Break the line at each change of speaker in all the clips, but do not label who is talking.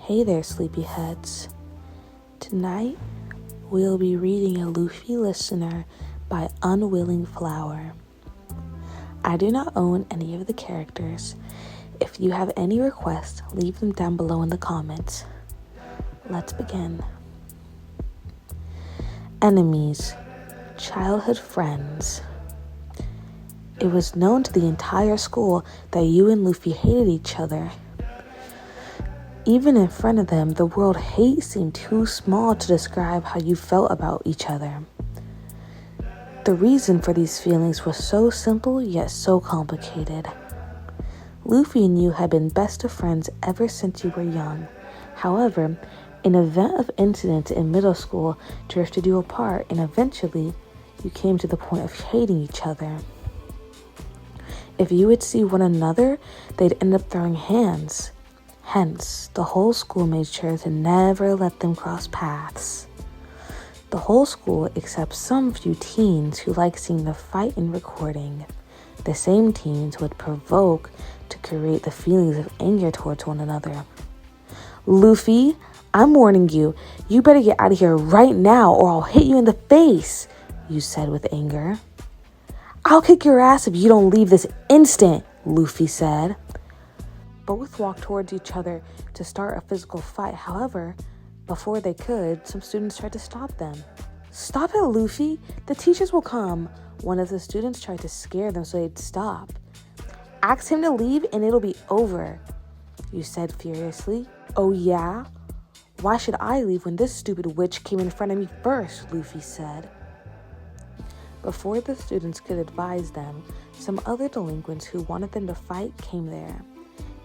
Hey there, sleepyheads. Tonight, we'll be reading a Luffy Listener by Unwilling Flower. I do not own any of the characters. If you have any requests, leave them down below in the comments. Let's begin. Enemies, childhood friends. It was known to the entire school that you and Luffy hated each other. Even in front of them, the word hate seemed too small to describe how you felt about each other. The reason for these feelings was so simple yet so complicated. Luffy and you had been best of friends ever since you were young. However, an event of incidents in middle school drifted you apart, and eventually you came to the point of hating each other. If you would see one another, they'd end up throwing hands. Hence, the whole school made sure to never let them cross paths. The whole school except some few teens who like seeing the fight in recording. The same teens would provoke to create the feelings of anger towards one another. Luffy, I'm warning you. You better get out of here right now or I'll hit you in the face, you said with anger. I'll kick your ass if you don't leave this instant, Luffy said. Both walked towards each other to start a physical fight. However, before they could, some students tried to stop them. Stop it, Luffy! The teachers will come! One of the students tried to scare them so they'd stop. Ask him to leave and it'll be over, you said furiously. Oh yeah? Why should I leave when this stupid witch came in front of me first? Luffy said. Before the students could advise them, some other delinquents who wanted them to fight came there.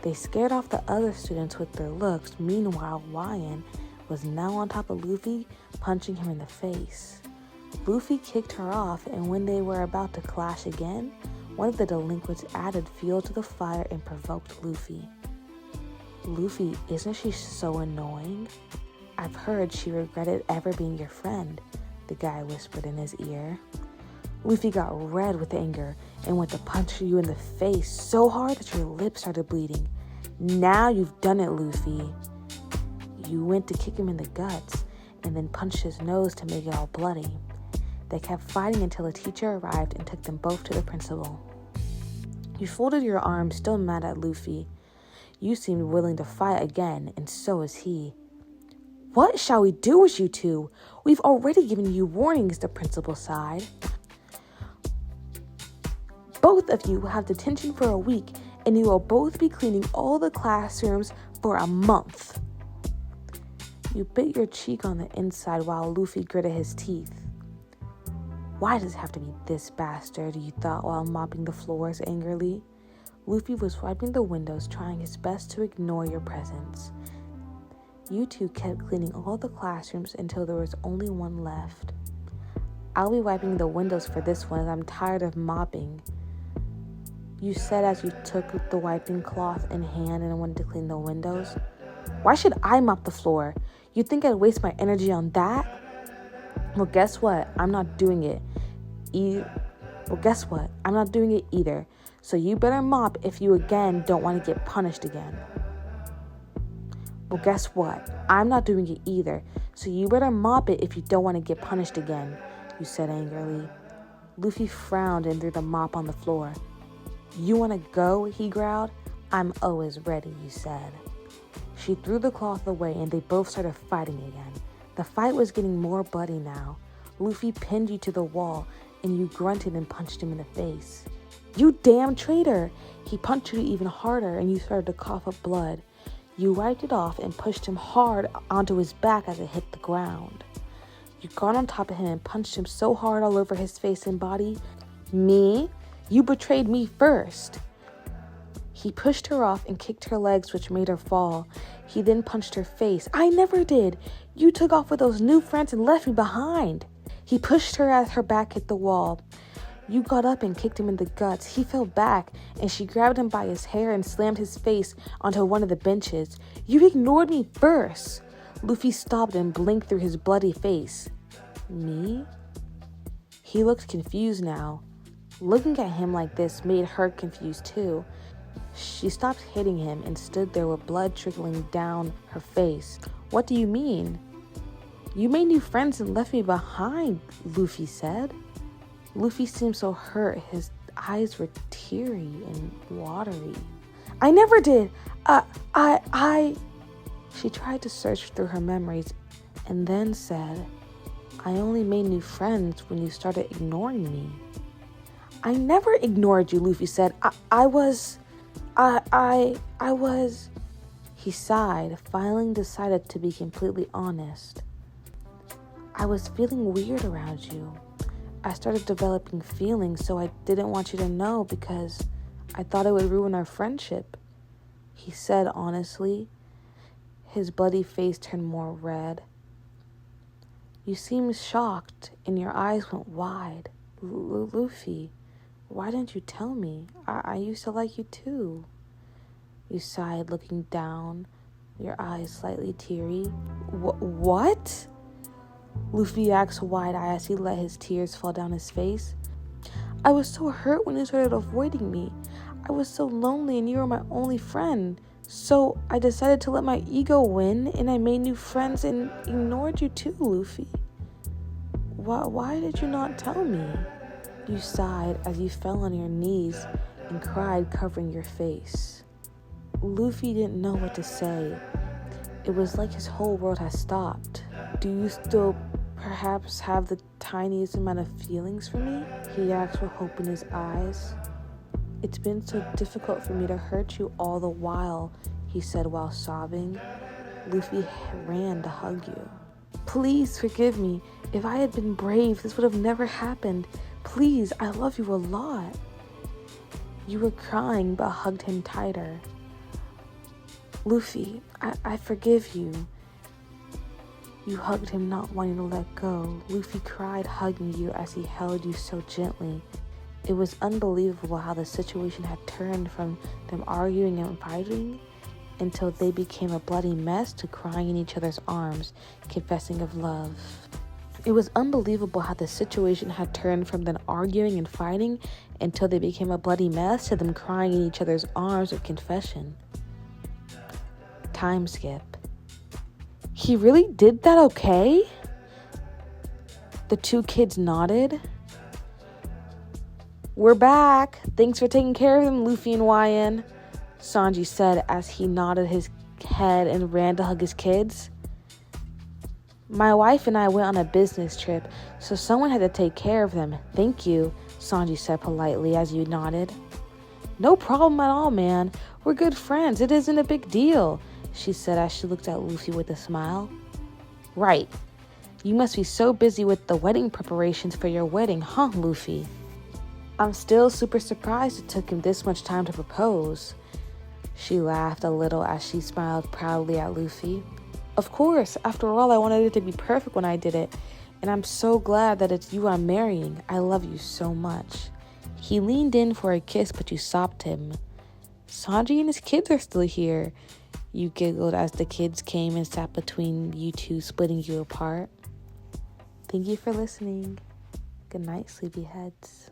They scared off the other students with their looks. Meanwhile, Lion was now on top of Luffy, punching him in the face. Luffy kicked her off, and when they were about to clash again, one of the delinquents added fuel to the fire and provoked Luffy. Luffy, isn't she so annoying? I've heard she regretted ever being your friend, the guy whispered in his ear. Luffy got red with anger and went to punch you in the face so hard that your lips started bleeding. Now you've done it, Luffy. You went to kick him in the guts and then punched his nose to make it all bloody. They kept fighting until a teacher arrived and took them both to the principal. You folded your arms, still mad at Luffy. You seemed willing to fight again, and so is he. What shall we do with you two? We've already given you warnings, the principal sighed. Both of you will have detention for a week, and you will both be cleaning all the classrooms for a month. You bit your cheek on the inside while Luffy gritted his teeth. Why does it have to be this bastard, you thought while mopping the floors angrily. Luffy was wiping the windows, trying his best to ignore your presence. You two kept cleaning all the classrooms until there was only one left. I'll be wiping the windows for this one as I'm tired of mopping, you said as you took the wiping cloth in hand and wanted to clean the windows. Why should I mop the floor? You think I'd waste my energy on that? Well, guess what? I'm not doing it. I'm not doing it either. So you better mop if you again don't want to get punished again. Well, guess what? I'm not doing it either. So you better mop it if you don't want to get punished again, you said angrily. Luffy frowned and threw the mop on the floor. You want to go? He growled. I'm always ready, you said. She threw the cloth away and they both started fighting again. The fight was getting more bloody now. Luffy pinned you to the wall and you grunted and punched him in the face. You damn traitor! He punched you even harder and you started to cough up blood. You wiped it off and pushed him hard onto his back as it hit the ground. You got on top of him and punched him so hard all over his face and body. Me? You betrayed me first. He pushed her off and kicked her legs, which made her fall. He then punched her face. I never did. You took off with those new friends and left me behind. He pushed her as her back hit the wall. You got up and kicked him in the guts. He fell back, and she grabbed him by his hair and slammed his face onto one of the benches. You ignored me first. Luffy stopped and blinked through his bloody face. Me? He looked confused now. Looking at him like this made her confused too. She stopped hitting him and stood there with blood trickling down her face. "What do you mean?" "You made new friends and left me behind," Luffy said. Luffy seemed so hurt. His eyes were teary and watery. "I never did. I... She tried to search through her memories and then said, "I only made new friends when you started ignoring me." "I never ignored you," Luffy said. I was... He sighed, finally decided to be completely honest. "I was feeling weird around you. I started developing feelings, so I didn't want you to know because I thought it would ruin our friendship," he said honestly. His bloody face turned more red. "You seemed shocked and your eyes went wide. Luffy, why didn't you tell me? I used to like you too." You sighed, looking down, your eyes slightly teary. What? Luffy asked wide-eyed as he let his tears fall down his face. "I was so hurt when you started avoiding me. I was so lonely and you were my only friend. So I decided to let my ego win and I made new friends and ignored you too, Luffy." Why did you not tell me?" You sighed as you fell on your knees and cried, covering your face. Luffy didn't know what to say. It was like his whole world had stopped. "Do you still perhaps have the tiniest amount of feelings for me?" he asked with hope in his eyes. "It's been so difficult for me to hurt you all the while," he said while sobbing. Luffy ran to hug you. "Please forgive me. If I had been brave, this would have never happened. Please, I love you a lot." You were crying but hugged him tighter. "Luffy, I forgive you." You hugged him, not wanting to let go. Luffy cried, hugging you as he held you so gently. It was unbelievable how the situation had turned from them arguing and fighting until they became a bloody mess to crying in each other's arms, confessing of love. It was unbelievable how the situation had turned from them arguing and fighting until they became a bloody mess to them crying in each other's arms of confession. Time skip. "He really did that, okay?" The two kids nodded. "We're back. Thanks for taking care of them, Luffy and YN," Sanji said as he nodded his head and ran to hug his kids. "My wife and I went on a business trip, so someone had to take care of them. Thank you," Sanji said politely as you nodded. "No problem at all, man. We're good friends. It isn't a big deal," she said as she looked at Luffy with a smile. "Right. You must be so busy with the wedding preparations for your wedding, huh, Luffy?" "I'm still super surprised it took him this much time to propose." She laughed a little as she smiled proudly at Luffy. "Of course, after all, I wanted it to be perfect when I did it, and I'm so glad that it's you I'm marrying. I love you so much." He leaned in for a kiss, but you stopped him. "Sanji and his kids are still here," you giggled as the kids came and sat between you two, splitting you apart. Thank you for listening. Good night, sleepyheads.